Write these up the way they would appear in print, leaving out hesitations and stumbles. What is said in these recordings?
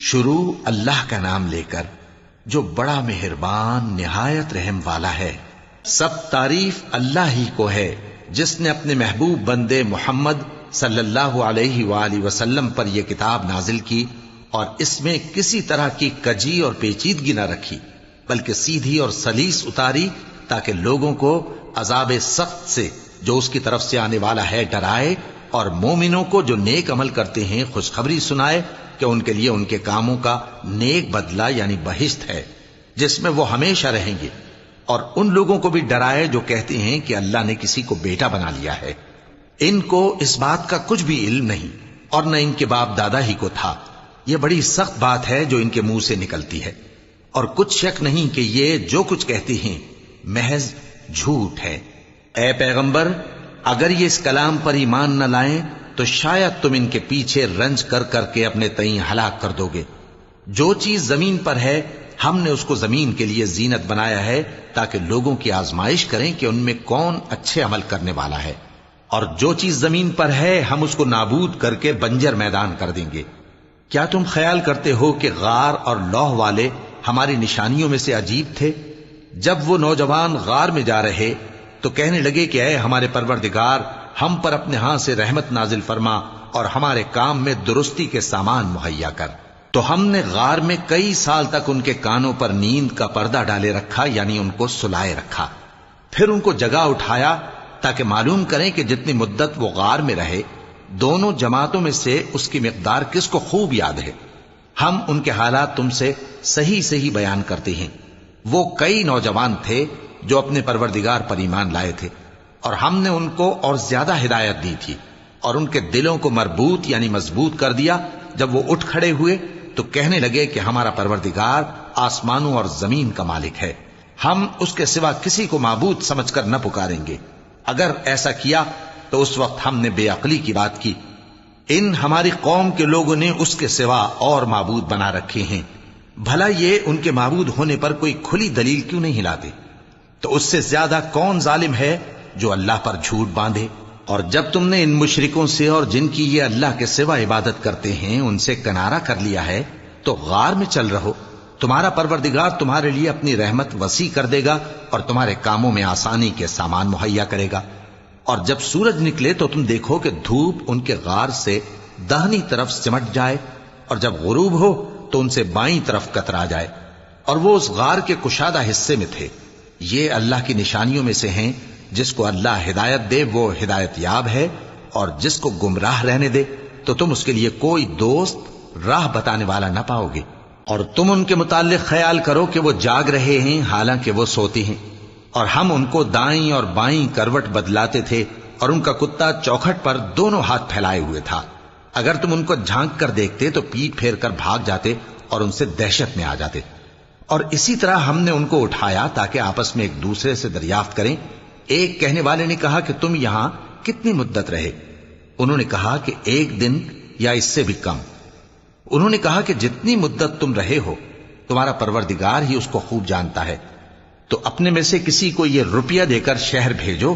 شروع اللہ کا نام لے کر جو بڑا مہربان نہایت رحم والا ہے۔ سب تعریف اللہ ہی کو ہے جس نے اپنے محبوب بندے محمد صلی اللہ علیہ وآلہ وسلم پر یہ کتاب نازل کی اور اس میں کسی طرح کی کجی اور پیچیدگی نہ رکھی، بلکہ سیدھی اور سلیس اتاری تاکہ لوگوں کو عذاب سخت سے جو اس کی طرف سے آنے والا ہے ڈرائے، اور مومنوں کو جو نیک عمل کرتے ہیں خوشخبری سنائے کہ ان کے لیے ان کے کاموں کا نیک بدلہ یعنی بہشت ہے جس میں وہ ہمیشہ رہیں گے، اور ان لوگوں کو بھی ڈرائے جو کہتے ہیں کہ اللہ نے کسی کو بیٹا بنا لیا ہے۔ ان کو اس بات کا کچھ بھی علم نہیں اور نہ ان کے باپ دادا ہی کو تھا۔ یہ بڑی سخت بات ہے جو ان کے منہ سے نکلتی ہے، اور کچھ شک نہیں کہ یہ جو کچھ کہتے ہیں محض جھوٹ ہے۔ اے پیغمبر، اگر یہ اس کلام پر ایمان نہ لائیں تو شاید تم ان کے پیچھے رنج کر کر کے اپنے تئیں ہلاک کر دو گے۔ جو چیز زمین پر ہے ہم نے اس کو زمین کے لیے زینت بنایا ہے تاکہ لوگوں کی آزمائش کریں کہ ان میں کون اچھے عمل کرنے والا ہے، اور جو چیز زمین پر ہے ہم اس کو نابود کر کے بنجر میدان کر دیں گے۔ کیا تم خیال کرتے ہو کہ غار اور لوح والے ہماری نشانیوں میں سے عجیب تھے؟ جب وہ نوجوان غار میں جا رہے تو کہنے لگے کہ اے ہمارے پروردگار، ہم پر اپنے ہاں سے رحمت نازل فرما اور ہمارے کام میں درستی کے سامان مہیا کر۔ تو ہم نے غار میں کئی سال تک ان کے کانوں پر نیند کا پردہ ڈالے رکھا، یعنی ان کو سلائے رکھا، پھر ان کو جگا اٹھایا تاکہ معلوم کریں کہ جتنی مدت وہ غار میں رہے دونوں جماعتوں میں سے اس کی مقدار کس کو خوب یاد ہے۔ ہم ان کے حالات تم سے صحیح صحیح بیان کرتے ہیں۔ وہ کئی نوجوان تھے جو اپنے پروردگار پر ایمان لائے تھے، اور ہم نے ان کو اور زیادہ ہدایت دی تھی، اور ان کے دلوں کو مربوط یعنی مضبوط کر دیا۔ جب وہ اٹھ کھڑے ہوئے تو کہنے لگے کہ ہمارا پروردگار آسمانوں اور زمین کا مالک ہے، ہم اس کے سوا کسی کو معبود سمجھ کر نہ پکاریں گے۔ اگر ایسا کیا تو اس وقت ہم نے بے عقلی کی بات کی۔ ان ہماری قوم کے لوگوں نے اس کے سوا اور معبود بنا رکھے ہیں، بھلا یہ ان کے معبود ہونے پر کوئی کھلی دلیل کیوں نہیں لاتے؟ تو اس سے زیادہ کون ظالم ہے جو اللہ پر جھوٹ باندھے؟ اور جب تم نے ان مشرکوں سے اور جن کی یہ اللہ کے سوا عبادت کرتے ہیں ان سے کنارہ کر لیا ہے تو غار میں چل رہو، تمہارا پروردگار تمہارے لیے اپنی رحمت وسیع کر دے گا اور تمہارے کاموں میں آسانی کے سامان مہیا کرے گا۔ اور جب سورج نکلے تو تم دیکھو کہ دھوپ ان کے غار سے داہنی طرف سمٹ جائے، اور جب غروب ہو تو ان سے بائیں طرف کترا جائے، اور وہ اس غار کے کشادہ حصے میں تھے۔ یہ اللہ کی نشانیوں میں سے ہیں، جس کو اللہ ہدایت دے وہ ہدایت یاب ہے، اور جس کو گمراہ رہنے دے تو تم اس کے لیے کوئی دوست راہ بتانے والا نہ پاؤ گے۔ اور تم ان کے متعلق خیال کرو کہ وہ جاگ رہے ہیں حالانکہ وہ سوتے ہیں، اور ہم ان کو دائیں اور بائیں کروٹ بدلاتے تھے، اور ان کا کتا چوکھٹ پر دونوں ہاتھ پھیلائے ہوئے تھا۔ اگر تم ان کو جھانک کر دیکھتے تو پیٹ پھیر کر بھاگ جاتے اور ان سے دہشت میں آ جاتے۔ اور اسی طرح ہم نے ان کو اٹھایا تاکہ آپس میں ایک دوسرے سے دریافت کریں۔ ایک کہنے والے نے کہا کہ تم یہاں کتنی مدت رہے؟ انہوں نے کہا کہ 1 دن یا اس سے بھی کم۔ انہوں نے کہا کہ جتنی مدت تم رہے ہو تمہارا پروردگار ہی اس کو خوب جانتا ہے، تو اپنے میں سے کسی کو یہ روپیہ دے کر شہر بھیجو،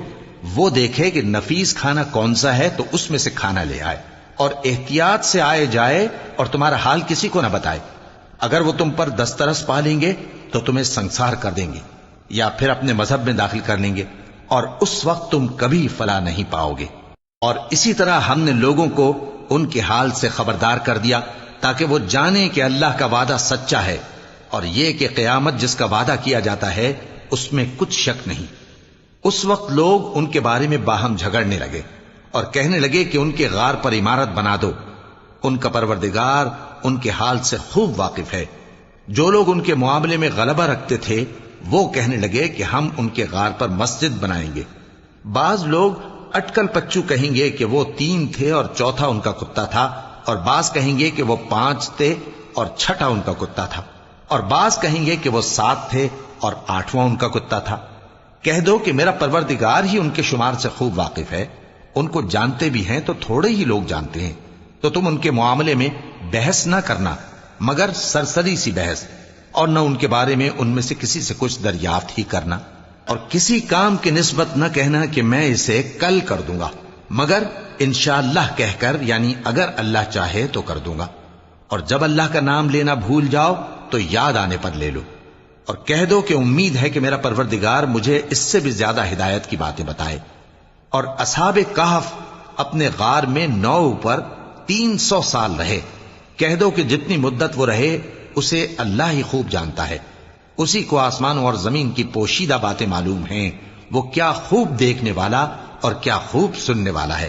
وہ دیکھے کہ نفیس کھانا کون سا ہے تو اس میں سے کھانا لے آئے، اور احتیاط سے آئے جائے اور تمہارا حال کسی کو نہ بتائے۔ اگر وہ تم پر دسترس پا لیں گے تو تمہیں سنسار کر دیں گے یا پھر اپنے مذہب میں داخل کر لیں گے، اور اس وقت تم کبھی فلاح نہیں پاؤ گے۔ اور اسی طرح ہم نے لوگوں کو ان کے حال سے خبردار کر دیا تاکہ وہ جانیں کہ اللہ کا وعدہ سچا ہے، اور یہ کہ قیامت جس کا وعدہ کیا جاتا ہے اس میں کچھ شک نہیں۔ اس وقت لوگ ان کے بارے میں باہم جھگڑنے لگے اور کہنے لگے کہ ان کے غار پر عمارت بنا دو۔ ان کا پروردگار ان کے حال سے خوب واقف ہے۔ جو لوگ ان کے معاملے میں غلبہ رکھتے تھے وہ کہنے لگے کہ ہم ان کے غار پر مسجد بنائیں گے۔ بعض لوگ اٹکل پچو کہیں گے کہ وہ 3 تھے اور چوتھا ان کا کتا تھا، اور بعض کہیں گے کہ وہ 5 تھے اور چھٹا ان کا کتا تھا، اور بعض کہیں گے کہ وہ 7 تھے اور 8واں ان کا کتا تھا۔ کہہ دو کہ میرا پروردگار ہی ان کے شمار سے خوب واقف ہے، ان کو جانتے بھی ہیں تو تھوڑے ہی لوگ جانتے ہیں۔ تو تم ان کے معاملے میں بحث نہ کرنا مگر سرسری سی بحث، اور نہ ان کے بارے میں ان میں سے کسی سے کچھ دریافت ہی کرنا، اور کسی کام کی نسبت نہ کہنا کہ میں اسے کل کر دوں گا، مگر انشاءاللہ کہہ کر، یعنی اگر اللہ چاہے تو کر دوں گا۔ اور جب اللہ کا نام لینا بھول جاؤ تو یاد آنے پر لے لو، اور کہہ دو کہ امید ہے کہ میرا پروردگار مجھے اس سے بھی زیادہ ہدایت کی باتیں بتائے۔ اور اصحاب کہف اپنے غار میں 9 اوپر 300 سال رہے۔ کہہ دو کہ جتنی مدت وہ رہے اسے اللہ ہی خوب جانتا ہے، اسی کو آسمانوں اور زمین کی پوشیدہ باتیں معلوم ہیں، وہ کیا خوب دیکھنے والا اور کیا خوب سننے والا ہے۔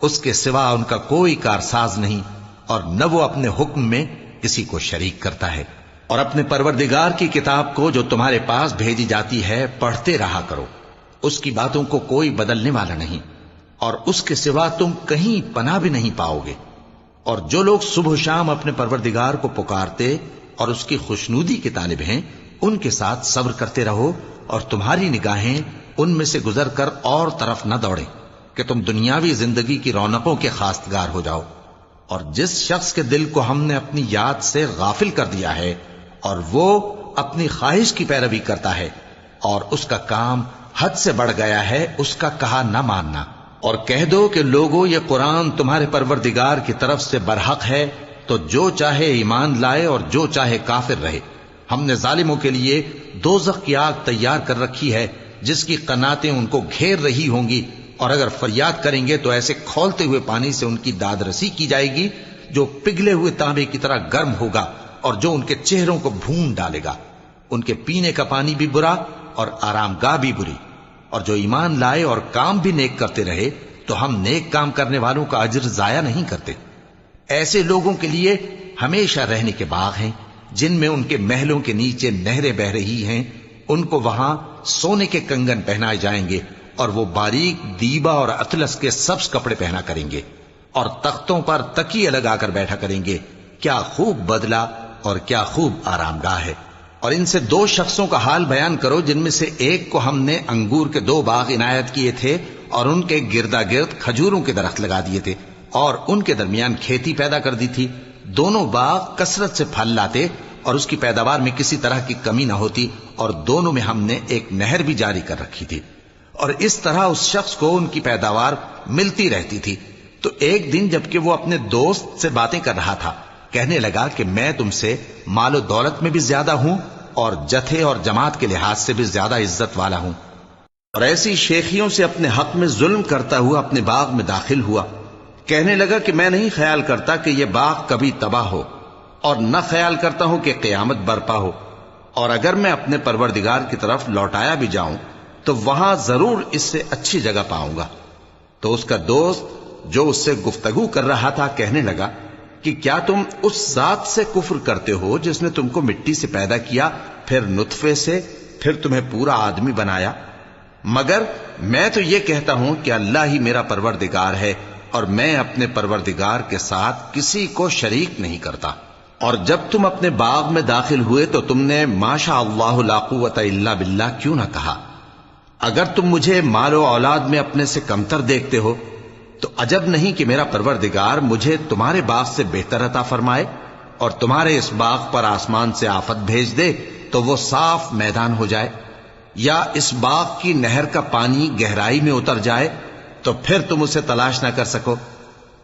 اس کے سوا ان کا کوئی کارساز نہیں، اور نہ وہ اپنے حکم میں کسی کو شریک کرتا ہے۔ اور اپنے پروردگار کی کتاب کو جو تمہارے پاس بھیجی جاتی ہے پڑھتے رہا کرو، اس کی باتوں کو کوئی بدلنے والا نہیں، اور اس کے سوا تم کہیں پناہ بھی نہیں پاؤ گے۔ اور جو لوگ صبح و شام اپنے پروردگار کو پکارتے اور اس کی خوشنودی کے طالب ہیں، ان کے ساتھ صبر کرتے رہو، اور تمہاری نگاہیں ان میں سے گزر کر اور طرف نہ دوڑیں کہ تم دنیاوی زندگی کی رونقوں کے خواستگار ہو جاؤ۔ اور جس شخص کے دل کو ہم نے اپنی یاد سے غافل کر دیا ہے اور وہ اپنی خواہش کی پیروی کرتا ہے اور اس کا کام حد سے بڑھ گیا ہے، اس کا کہا نہ ماننا۔ اور کہہ دو کہ لوگو یہ قرآن تمہارے پروردگار کی طرف سے برحق ہے، تو جو چاہے ایمان لائے اور جو چاہے کافر رہے۔ ہم نے ظالموں کے لیے دوزخ کی آگ تیار کر رکھی ہے جس کی قناتیں ان کو گھیر رہی ہوں گی، اور اگر فریاد کریں گے تو ایسے کھولتے ہوئے پانی سے ان کی داد رسی کی جائے گی جو پگھلے ہوئے تانبے کی طرح گرم ہوگا اور جو ان کے چہروں کو بھون ڈالے گا۔ ان کے پینے کا پانی بھی برا اور آرام گاہ بھی بری۔ اور جو ایمان لائے اور کام بھی نیک کرتے رہے تو ہم نیک کام کرنے والوں کا اجر ضائع نہیں کرتے۔ ایسے لوگوں کے لیے ہمیشہ رہنے کے باغ ہیں جن میں ان کے محلوں کے نیچے نہریں بہ رہی ہیں، ان کو وہاں سونے کے کنگن پہنائے جائیں گے، اور وہ باریک دیبا اور اطلس کے سبز کپڑے پہنا کریں گے، اور تختوں پر تکیے لگا کر بیٹھا کریں گے۔ کیا خوب بدلہ اور کیا خوب آرام گاہ ہے۔ اور ان سے 2 شخصوں کا حال بیان کرو جن میں سے ایک کو ہم نے انگور کے 2 باغ عنایت کیے تھے اور ان کے گردا گرد کھجوروں کے درخت لگا دیے تھے اور ان کے درمیان کھیتی پیدا کر دی تھی۔ دونوں باغ کثرت سے پھل لاتے اور اس کی پیداوار میں کسی طرح کی کمی نہ ہوتی، اور دونوں میں ہم نے ایک نہر بھی جاری کر رکھی تھی، اور اس طرح اس شخص کو ان کی پیداوار ملتی رہتی تھی۔ تو ایک دن جبکہ وہ اپنے دوست سے باتیں کر رہا تھا، کہنے لگا کہ میں تم سے مال و دولت میں بھی زیادہ ہوں اور جتھے اور جماعت کے لحاظ سے بھی زیادہ عزت والا ہوں، اور ایسی شیخیوں سے اپنے حق میں ظلم کرتا ہوا اپنے باغ میں داخل ہوا۔ کہنے لگا کہ میں نہیں خیال کرتا کہ یہ باغ کبھی تباہ ہو، اور نہ خیال کرتا ہوں کہ قیامت برپا ہو، اور اگر میں اپنے پروردگار کی طرف لوٹایا بھی جاؤں تو وہاں ضرور اس سے اچھی جگہ پاؤں گا۔ تو اس کا دوست جو اس سے گفتگو کر رہا تھا کہنے لگا کہ کیا تم اس ذات سے کفر کرتے ہو جس نے تم کو مٹی سے پیدا کیا، پھر نطفے سے، پھر تمہیں پورا آدمی بنایا؟ مگر میں تو یہ کہتا ہوں کہ اللہ ہی میرا پروردگار ہے، اور میں اپنے پروردگار کے ساتھ کسی کو شریک نہیں کرتا۔ اور جب تم اپنے باغ میں داخل ہوئے تو تم نے ما شاء اللہ لا قوت الا باللہ کیوں نہ کہا؟ اگر تم مجھے مال و اولاد میں اپنے سے کمتر دیکھتے ہو تو عجب نہیں کہ میرا پروردگار مجھے تمہارے باغ سے بہتر عطا فرمائے، اور تمہارے اس باغ پر آسمان سے آفت بھیج دے تو وہ صاف میدان ہو جائے، یا اس باغ کی نہر کا پانی گہرائی میں اتر جائے تو پھر تم اسے تلاش نہ کر سکو،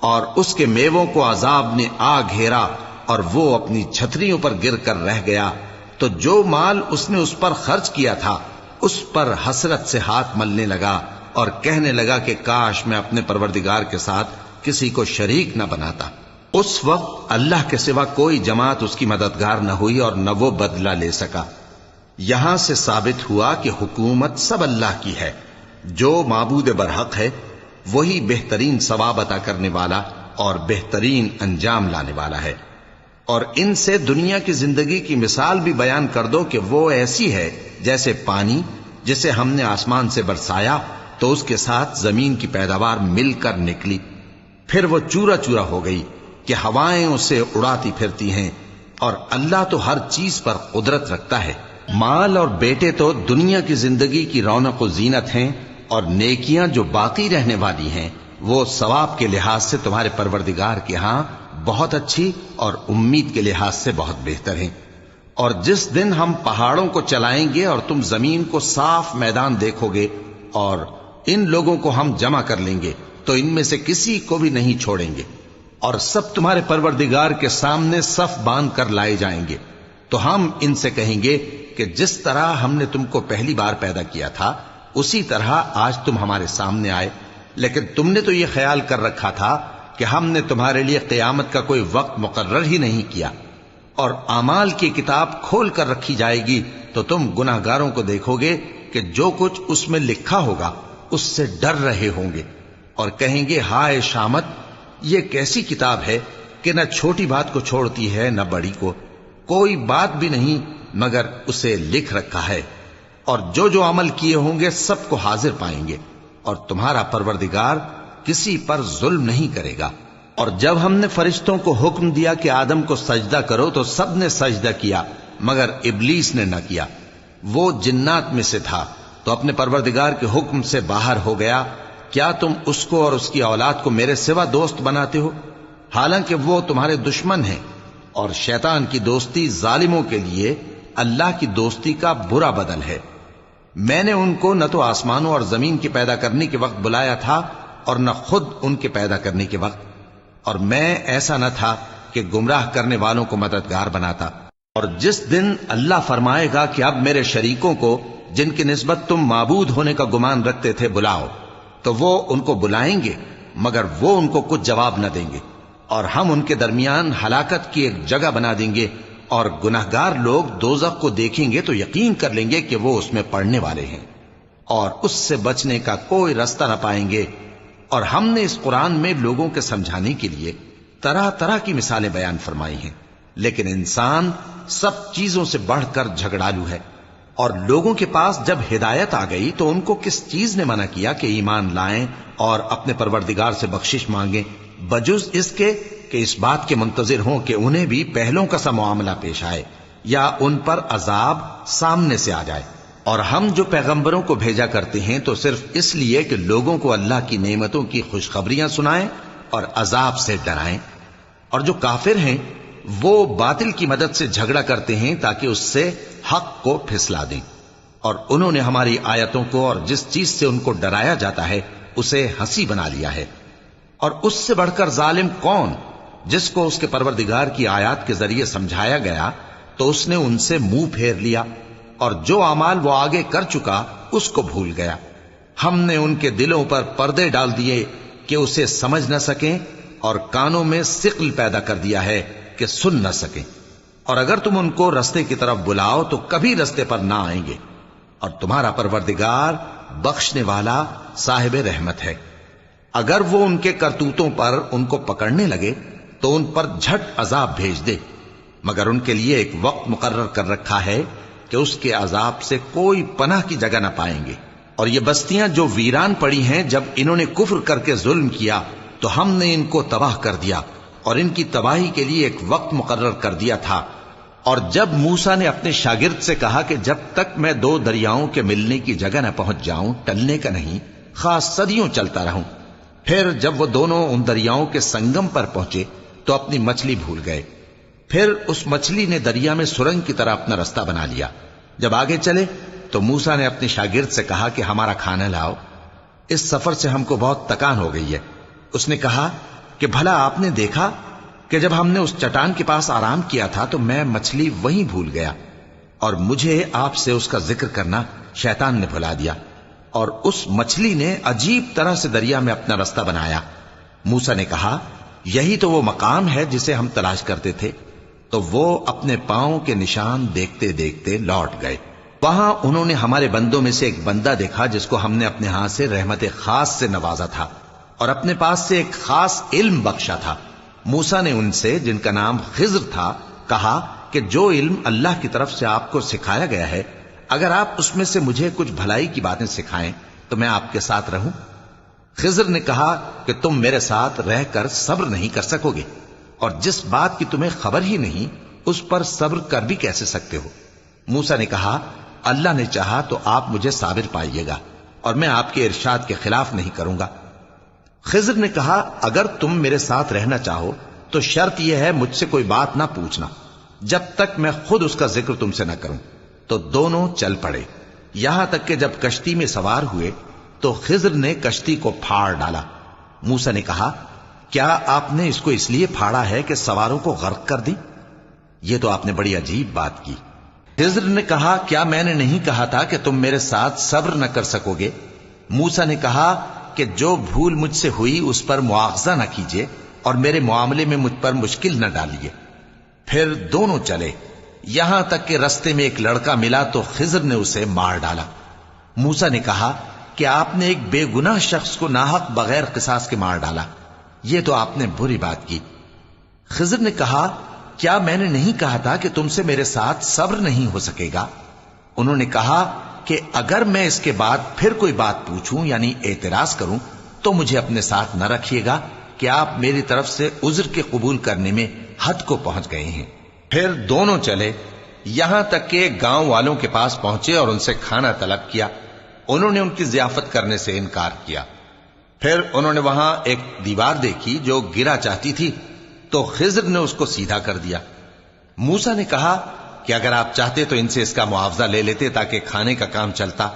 اور اس کے میووں کو عذاب نے آ گھیرا اور وہ اپنی چھتریوں پر گر کر رہ گیا، تو جو مال اس نے اس پر خرچ کیا تھا اس پر حسرت سے ہاتھ ملنے لگا اور کہنے لگا کہ کاش میں اپنے پروردگار کے ساتھ کسی کو شریک نہ بناتا۔ اس وقت اللہ کے سوا کوئی جماعت اس کی مددگار نہ ہوئی اور نہ وہ بدلہ لے سکا۔ یہاں سے ثابت ہوا کہ حکومت سب اللہ کی ہے، جو معبود برحق ہے وہی بہترین ثواب عطا کرنے والا اور بہترین انجام لانے والا ہے۔ اور ان سے دنیا کی زندگی کی مثال بھی بیان کر دو کہ وہ ایسی ہے جیسے پانی جسے ہم نے آسمان سے برسایا تو اس کے ساتھ زمین کی پیداوار مل کر نکلی، پھر وہ چورا چورا ہو گئی کہ ہوائیں اسے اڑاتی پھرتی ہیں، اور اللہ تو ہر چیز پر قدرت رکھتا ہے۔ مال اور بیٹے تو دنیا کی زندگی کی رونق و زینت ہیں، اور نیکیاں جو باقی رہنے والی ہیں وہ ثواب کے لحاظ سے تمہارے پروردگار کے ہاں بہت اچھی اور امید کے لحاظ سے بہت بہتر ہیں۔ اور جس دن ہم پہاڑوں کو چلائیں گے اور تم زمین کو صاف میدان دیکھو گے اور ان لوگوں کو ہم جمع کر لیں گے تو ان میں سے کسی کو بھی نہیں چھوڑیں گے، اور سب تمہارے پروردگار کے سامنے صف باندھ کر لائے جائیں گے، تو ہم ان سے کہیں گے کہ جس طرح ہم نے تم کو پہلی بار پیدا کیا تھا اسی طرح آج تم ہمارے سامنے آئے، لیکن تم نے تو یہ خیال کر رکھا تھا کہ ہم نے تمہارے لیے قیامت کا کوئی وقت مقرر ہی نہیں کیا، اور اعمال کی کتاب کھول کر رکھی جائے گی تو تم گناہگاروں کو دیکھو گے کہ جو کچھ اس میں لکھا ہوگا اس سے ڈر رہے ہوں گے، اور کہیں گے ہائے شامت، یہ کیسی کتاب ہے کہ نہ چھوٹی بات کو چھوڑتی ہے نہ بڑی کو، کوئی بات بھی نہیں مگر اسے لکھ رکھا ہے، اور جو جو عمل کیے ہوں گے سب کو حاضر پائیں گے، اور تمہارا پروردگار کسی پر ظلم نہیں کرے گا۔ اور جب ہم نے فرشتوں کو حکم دیا کہ آدم کو سجدہ کرو تو سب نے سجدہ کیا مگر ابلیس نے نہ کیا، وہ جنات میں سے تھا تو اپنے پروردگار کے حکم سے باہر ہو گیا۔ کیا تم اس کو اور اس کی اولاد کو میرے سوا دوست بناتے ہو، حالانکہ وہ تمہارے دشمن ہیں، اور شیطان کی دوستی ظالموں کے لیے اللہ کی دوستی کا برا بدل ہے۔ میں نے ان کو نہ تو آسمانوں اور زمین کے پیدا کرنے کے وقت بلایا تھا اور نہ خود ان کے پیدا کرنے کے وقت، اور میں ایسا نہ تھا کہ گمراہ کرنے والوں کو مددگار بناتا۔ اور جس دن اللہ فرمائے گا کہ اب میرے شریکوں کو جن کی نسبت تم معبود ہونے کا گمان رکھتے تھے بلاؤ، تو وہ ان کو بلائیں گے مگر وہ ان کو کچھ جواب نہ دیں گے، اور ہم ان کے درمیان ہلاکت کی ایک جگہ بنا دیں گے، اور گناہگار لوگ دوزخ کو دیکھیں گے تو یقین کر لیں گے کہ وہ اس میں پڑنے والے ہیں، اور اس سے بچنے کا کوئی راستہ نہ پائیں گے۔ اور ہم نے اس قرآن میں لوگوں کے سمجھانے کے لیے طرح طرح کی مثالیں بیان فرمائی ہیں، لیکن انسان سب چیزوں سے بڑھ کر جھگڑالو ہے۔ اور لوگوں کے پاس جب ہدایت آ گئی تو ان کو کس چیز نے منع کیا کہ ایمان لائیں اور اپنے پروردگار سے بخشش مانگیں، بجز اس کے کہ اس بات کے منتظر ہوں کہ انہیں بھی پہلوں کا سا معاملہ پیش آئے یا ان پر عذاب سامنے سے آ جائے۔ اور ہم جو پیغمبروں کو بھیجا کرتے ہیں تو صرف اس لیے کہ لوگوں کو اللہ کی نعمتوں کی خوشخبریاں سنائیں اور عذاب سے ڈرائیں، اور جو کافر ہیں وہ باطل کی مدد سے جھگڑا کرتے ہیں تاکہ اس سے حق کو پھسلا دیں، اور انہوں نے ہماری آیتوں کو اور جس چیز سے ان کو ڈرایا جاتا ہے اسے ہنسی بنا لیا ہے۔ اور اس سے بڑھ کر ظالم کون، جس کو اس کے پروردگار کی آیات کے ذریعے سمجھایا گیا تو اس نے ان سے منہ پھیر لیا، اور جو اعمال وہ آگے کر چکا اس کو بھول گیا۔ ہم نے ان کے دلوں پر پردے ڈال دیے کہ اسے سمجھ نہ سکیں، اور کانوں میں ثقل پیدا کر دیا ہے کہ سن نہ سکیں، اور اگر تم ان کو رستے کی طرف بلاؤ تو کبھی رستے پر نہ آئیں گے، اور تمہارا پروردگار بخشنے والا صاحب رحمت ہے۔ اگر وہ ان کے کرتوتوں پر ان کو پکڑنے لگے تو ان پر جھٹ عذاب بھیج دے، مگر ان کے لیے ایک وقت مقرر کر رکھا ہے کہ اس کے عذاب سے کوئی پناہ کی جگہ نہ پائیں گے۔ اور یہ بستیاں جو ویران پڑی ہیں، جب انہوں نے کفر کر کے ظلم کیا تو ہم نے ان کو تباہ کر دیا، اور ان کی تباہی کے لیے ایک وقت مقرر کر دیا تھا۔ اور جب موسیٰ نے اپنے شاگرد سے کہا کہ جب تک میں دو دریاؤں کے ملنے کی جگہ نہ پہنچ جاؤں ٹلنے کا نہیں، خاص صدیوں چلتا رہوں، پھر جب وہ دونوں ان دریاؤں کے سنگم پر پہنچے تو اپنی مچھلی بھول گئے، پھر اس مچھلی نے دریا میں سرنگ کی طرح اپنا راستہ بنا لیا۔ جب آگے چلے تو موسیٰ نے اپنے شاگرد سے کہا کہ ہمارا کھانا لاؤ، اس سفر سے ہم کو بہت تکان ہو گئی ہے۔ اس نے کہا کہ بھلا آپ نے دیکھا کہ جب ہم نے اس چٹان کے پاس آرام کیا تھا تو میں مچھلی وہیں بھول گیا، اور مجھے آپ سے اس کا ذکر کرنا شیطان نے بھلا دیا، اور اس مچھلی نے عجیب طرح سے دریا میں اپنا راستہ بنایا۔ موسیٰ نے کہا یہی تو وہ مقام ہے جسے ہم تلاش کرتے تھے، تو وہ اپنے پاؤں کے نشان دیکھتے دیکھتے لوٹ گئے۔ وہاں انہوں نے ہمارے بندوں میں سے ایک بندہ دیکھا جس کو ہم نے اپنے ہاتھ سے رحمت خاص سے نوازا تھا اور اپنے پاس سے ایک خاص علم بخشا تھا۔ موسیٰ نے ان سے جن کا نام خضر تھا کہا کہ جو علم اللہ کی طرف سے آپ کو سکھایا گیا ہے، اگر آپ اس میں سے مجھے کچھ بھلائی کی باتیں سکھائیں تو میں آپ کے ساتھ رہوں۔ خضر نے کہا کہ تم میرے ساتھ رہ کر صبر نہیں کر سکو گے، اور جس بات کی تمہیں خبر ہی نہیں اس پر صبر کر بھی کیسے سکتے ہو؟ موسیٰ نے کہا اللہ نے چاہا تو آپ مجھے صابر پائیے گا، اور میں آپ کے ارشاد کے خلاف نہیں کروں گا۔ خضر نے کہا اگر تم میرے ساتھ رہنا چاہو تو شرط یہ ہے مجھ سے کوئی بات نہ پوچھنا جب تک میں خود اس کا ذکر تم سے نہ کروں۔ تو دونوں چل پڑے، یہاں تک کہ جب کشتی میں سوار ہوئے تو خضر نے کشتی کو پھاڑ ڈالا۔ موسیٰ نے کہا کیا آپ نے اس کو اس لیے پھاڑا ہے کہ سواروں کو غرق کر دی؟ یہ تو آپ نے بڑی عجیب بات کی۔ خضر نے کہا کیا میں نے نہیں کہا تھا کہ تم میرے ساتھ صبر نہ کر سکو گے؟ موسیٰ نے کہا کہ جو بھول مجھ سے ہوئی اس پر مواخذہ نہ کیجیے اور میرے معاملے میں مجھ پر مشکل نہ ڈالیے۔ پھر دونوں چلے، یہاں تک کہ رستے میں ایک لڑکا ملا تو خضر نے اسے مار ڈالا۔ موسیٰ نے کہا کہ آپ نے ایک بے گناہ شخص کو ناحق بغیر قصاص کے مار ڈالا، یہ تو آپ نے بری بات کی۔ خضر نے کہا کیا میں نے نہیں کہا تھا کہ تم سے میرے ساتھ صبر نہیں ہو سکے گا؟ انہوں نے کہا کہ اگر میں اس کے بعد پھر کوئی بات پوچھوں یعنی اعتراض کروں تو مجھے اپنے ساتھ نہ رکھیے گا کہ آپ میری طرف سے عذر کے قبول کرنے میں حد کو پہنچ گئے ہیں۔ پھر دونوں چلے، یہاں تک کہ گاؤں والوں کے پاس پہنچے اور ان سے کھانا طلب کیا۔ انہوں نے ان کی ضیافت کرنے سے انکار کیا۔ پھر انہوں نے وہاں ایک دیوار دیکھی جو گرا چاہتی تھی تو خضر نے اس کو سیدھا کر دیا۔ موسیٰ نے کہا کہ اگر آپ چاہتے تو ان سے اس کا معاوضہ لے لیتے تاکہ کھانے کا کام چلتا۔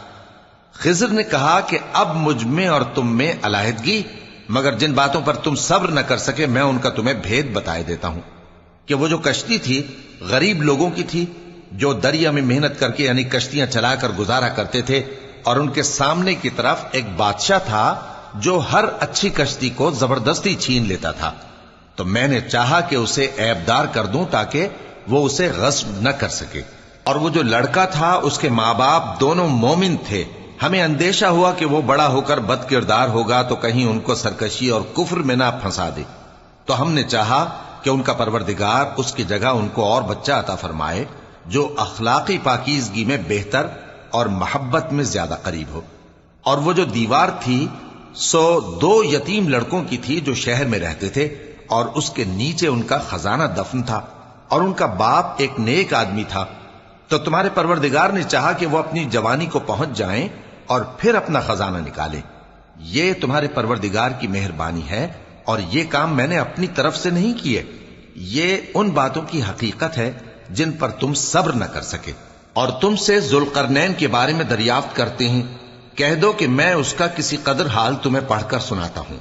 خضر نے کہا کہ اب مجھ میں اور تم میں علیحدگی، مگر جن باتوں پر تم صبر نہ کر سکے میں ان کا تمہیں بھید بتائے دیتا ہوں کہ وہ جو کشتی تھی غریب لوگوں کی تھی جو دریا میں محنت کر کے یعنی کشتیاں چلا کر گزارا کرتے تھے، اور ان کے سامنے کی طرف ایک بادشاہ تھا جو ہر اچھی کشتی کو زبردستی چھین لیتا تھا، تو میں نے چاہا کہ اسے عیبدار کر دوں تاکہ وہ اسے غصب نہ کر سکے۔ اور وہ جو لڑکا تھا اس کے ماں باپ دونوں مومن تھے، ہمیں اندیشہ ہوا کہ وہ بڑا ہو کر بد کردار ہوگا تو کہیں ان کو سرکشی اور کفر میں نہ پھنسا دے، تو ہم نے چاہا کہ ان کا پروردگار اس کی جگہ ان کو اور بچہ عطا فرمائے جو اخلاقی پاکیزگی میں بہتر اور محبت میں زیادہ قریب ہو۔ اور وہ جو دیوار تھی سو 2 یتیم لڑکوں کی تھی جو شہر میں رہتے تھے، اور اس کے نیچے ان کا خزانہ دفن تھا، اور ان کا باپ ایک نیک آدمی تھا۔ تو تمہارے پروردگار نے چاہا کہ وہ اپنی جوانی کو پہنچ جائیں اور پھر اپنا خزانہ نکالیں۔ یہ تمہارے پروردگار کی مہربانی ہے، اور یہ کام میں نے اپنی طرف سے نہیں کیے، یہ ان باتوں کی حقیقت ہے جن پر تم صبر نہ کر سکے۔ اور تم سے ذوالقرنین کے بارے میں دریافت کرتے ہیں، کہہ دو کہ میں اس کا کسی قدر حال تمہیں پڑھ کر سناتا ہوں۔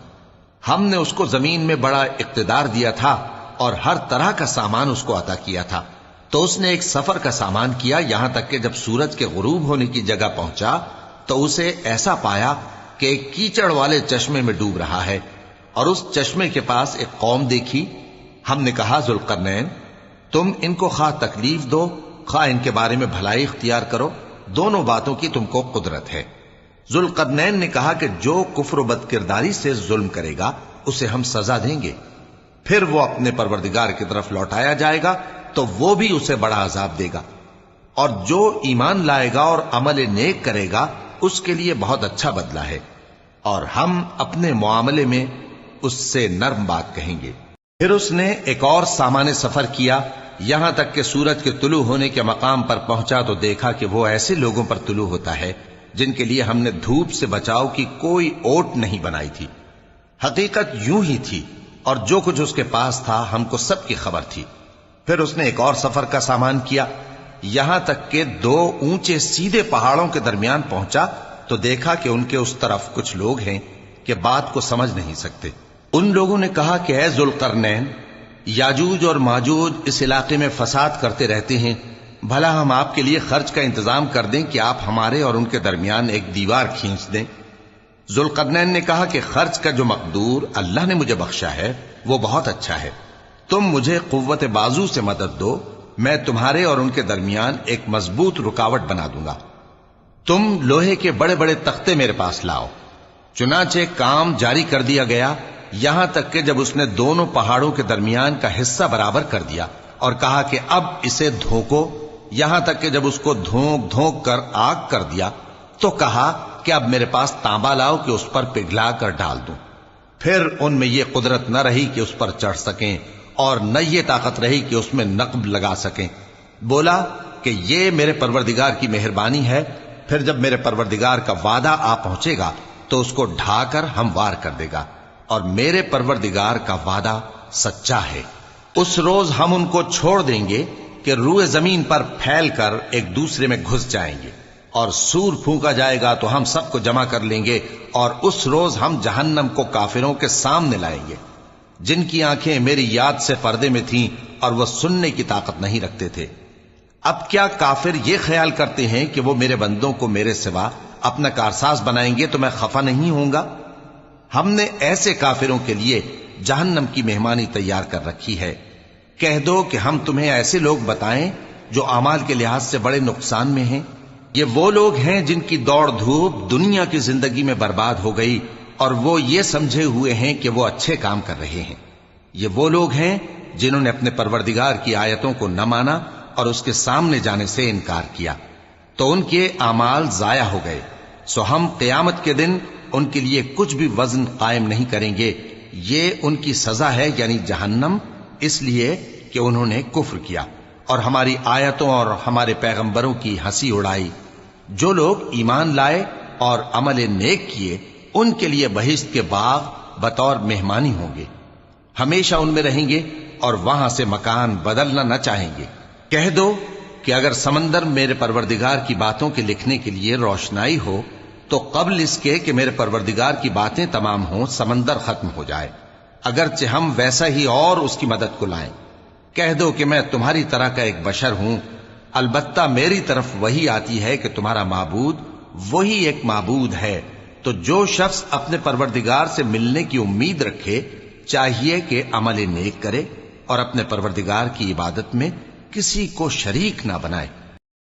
ہم نے اس کو زمین میں بڑا اقتدار دیا تھا اور ہر طرح کا سامان اس کو عطا کیا تھا، تو اس نے ایک سفر کا سامان کیا، یہاں تک کہ جب سورج کے غروب ہونے کی جگہ پہنچا تو اسے ایسا پایا کہ ایک کیچڑ والے چشمے میں ڈوب رہا ہے، اور اس چشمے کے پاس ایک قوم دیکھی۔ ہم نے کہا ذوالقرنین تم ان کو خواہ تکلیف دو خواہ ان کے بارے میں بھلائی اختیار کرو، دونوں باتوں کی تم کو قدرت ہے۔ ذوالقرنین نے کہا کہ جو کفر و بد کرداری سے ظلم کرے گا اسے ہم سزا دیں گے، پھر وہ اپنے پروردگار کی طرف لوٹایا جائے گا تو وہ بھی اسے بڑا عذاب دے گا، اور جو ایمان لائے گا اور عمل نیک کرے گا اس کے لیے بہت اچھا بدلہ ہے، اور ہم اپنے معاملے میں اس سے نرم بات کہیں گے۔ پھر اس نے ایک اور سامان سفر کیا، یہاں تک کہ سورج کے طلوع ہونے کے مقام پر پہنچا تو دیکھا کہ وہ ایسے لوگوں پر طلوع ہوتا ہے جن کے لیے ہم نے دھوپ سے بچاؤ کی کوئی اوٹ نہیں بنائی تھی۔ حقیقت یوں ہی تھی، اور جو کچھ اس کے پاس تھا ہم کو سب کی خبر تھی۔ پھر اس نے ایک اور سفر کا سامان کیا، یہاں تک کہ 2 اونچے سیدھے پہاڑوں کے درمیان پہنچا تو دیکھا کہ ان کے اس طرف کچھ لوگ ہیں کہ بات کو سمجھ نہیں سکتے۔ ان لوگوں نے کہا کہ اے ذوالقرنین، یاجوج اور ماجوج اس علاقے میں فساد کرتے رہتے ہیں، بھلا ہم آپ کے لیے خرچ کا انتظام کر دیں کہ آپ ہمارے اور ان کے درمیان ایک دیوار کھینچ دیں۔ ذوالقرنین نے کہا کہ خرچ کا جو مقدور اللہ نے مجھے بخشا ہے وہ بہت اچھا ہے، تم مجھے قوت بازو سے مدد دو، میں تمہارے اور ان کے درمیان ایک مضبوط رکاوٹ بنا دوں گا۔ تم لوہے کے بڑے بڑے تختے میرے پاس لاؤ۔ چنانچہ کام جاری کر دیا گیا، یہاں تک کہ جب اس نے دونوں پہاڑوں کے درمیان کا حصہ برابر کر دیا اور کہا کہ اب اسے دھوکو، یہاں تک کہ جب اس کو دھونک دھونک کر آگ کر دیا تو کہا کہ اب میرے پاس تانبا لاؤ کہ اس پر پگھلا کر ڈال دوں۔ پھر ان میں یہ قدرت نہ رہی کہ اس پر چڑھ سکیں، اور نہ یہ طاقت رہی کہ اس میں نقب لگا سکیں۔ بولا کہ یہ میرے پروردگار کی مہربانی ہے، پھر جب میرے پروردگار کا وعدہ آ پہنچے گا تو اس کو ڈھا کر ہموار کر دے گا، اور میرے پروردگار کا وعدہ سچا ہے۔ اس روز ہم ان کو چھوڑ دیں گے کہ روئے زمین پر پھیل کر ایک دوسرے میں گھس جائیں گے، اور سور پھونکا جائے گا تو ہم سب کو جمع کر لیں گے، اور اس روز ہم جہنم کو کافروں کے سامنے لائیں گے۔ جن کی آنکھیں میری یاد سے پردے میں تھیں اور وہ سننے کی طاقت نہیں رکھتے تھے۔ اب کیا کافر یہ خیال کرتے ہیں کہ وہ میرے بندوں کو میرے سوا اپنا کارساز بنائیں گے تو میں خفا نہیں ہوں گا؟ ہم نے ایسے کافروں کے لیے جہنم کی مہمانی تیار کر رکھی ہے۔ کہہ دو کہ ہم تمہیں ایسے لوگ بتائیں جو اعمال کے لحاظ سے بڑے نقصان میں ہیں۔ یہ وہ لوگ ہیں جن کی دوڑ دھوپ دنیا کی زندگی میں برباد ہو گئی اور وہ یہ سمجھے ہوئے ہیں کہ وہ اچھے کام کر رہے ہیں۔ یہ وہ لوگ ہیں جنہوں نے اپنے پروردگار کی آیتوں کو نہ مانا اور اس کے سامنے جانے سے انکار کیا، تو ان کے اعمال ضائع ہو گئے۔ سو ہم قیامت کے دن ان کے لیے کچھ بھی وزن قائم نہیں کریں گے۔ یہ ان کی سزا ہے، یعنی جہنم، اس لیے کہ انہوں نے کفر کیا اور ہماری آیتوں اور ہمارے پیغمبروں کی ہنسی اڑائی۔ جو لوگ ایمان لائے اور عمل نیک کیے ان کے لیے بہشت کے باغ بطور مہمانی ہوں گے، ہمیشہ ان میں رہیں گے اور وہاں سے مکان بدلنا نہ چاہیں گے۔ کہہ دو کہ اگر سمندر میرے پروردگار کی باتوں کے لکھنے کے لیے روشنائی ہو تو قبل اس کے کہ میرے پروردگار کی باتیں تمام ہوں سمندر ختم ہو جائے، اگرچہ ہم ویسا ہی اور اس کی مدد کو لائیں۔ کہہ دو کہ میں تمہاری طرح کا ایک بشر ہوں، البتہ میری طرف وہی آتی ہے کہ تمہارا معبود وہی ایک معبود ہے۔ تو جو شخص اپنے پروردگار سے ملنے کی امید رکھے چاہیے کہ عمل نیک کرے اور اپنے پروردگار کی عبادت میں کسی کو شریک نہ بنائے۔